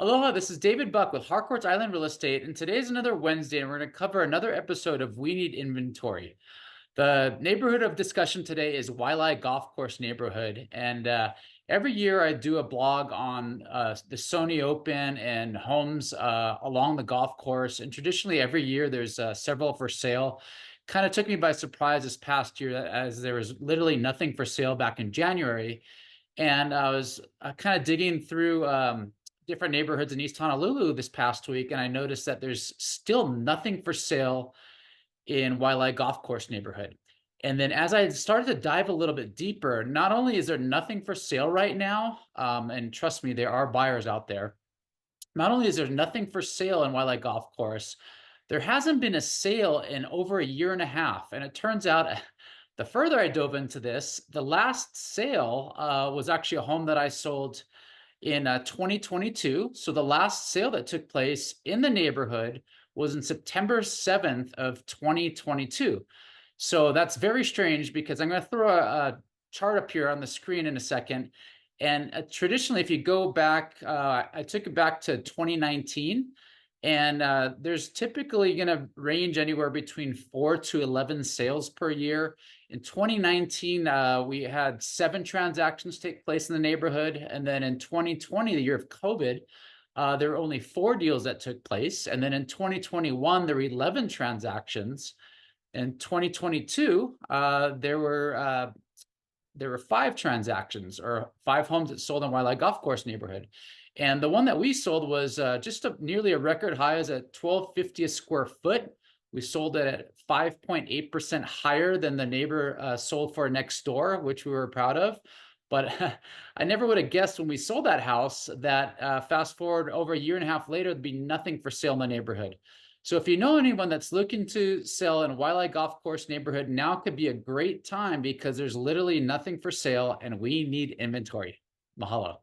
Aloha, this is David Buck with Harcourts Island Real Estate, and today's another Wednesday, and we're going to cover another episode of We Need Inventory. The neighborhood of discussion today is Waialae Golf Course neighborhood, and every year I do a blog on the Sony Open and homes along the golf course, and traditionally every year there's several for sale. Kind of took me by surprise this past year as there was literally nothing for sale back in January, and I was kind of digging through different neighborhoods in East Honolulu this past week, and I noticed that there's still nothing for sale in Waialae Golf Course neighborhood. And then as I started to dive a little bit deeper, not only is there nothing for sale right now, and trust me, there are buyers out there. Not only is there nothing for sale in Waialae Golf Course, there hasn't been a sale in over a year and a half. And it turns out the further I dove into this, the last sale was actually a home that I sold in 2022. So the last sale that took place in the neighborhood was in September 7th of 2022. So that's very strange because I'm going to throw a chart up here on the screen in a second. And traditionally, if you go back, I took it back to 2019. And there's typically going to range anywhere between 4 to 11 sales per year. In 2019, we had 7 transactions take place in the neighborhood. And then in 2020, the year of COVID, there were only 4 deals that took place. And then in 2021, there were 11 transactions. In 2022, there were 5 transactions, or 5 homes that sold in Waialae Golf Course neighborhood. And the one that we sold was nearly a record high, is at $1,250 a square foot. We sold it at 5.8% higher than the neighbor sold for next door, which we were proud of. But I never would have guessed when we sold that house that fast forward over a year and a half later, there'd be nothing for sale in the neighborhood. So if you know anyone that's looking to sell in Waialae Golf Course neighborhood, now could be a great time because there's literally nothing for sale and we need inventory. Mahalo.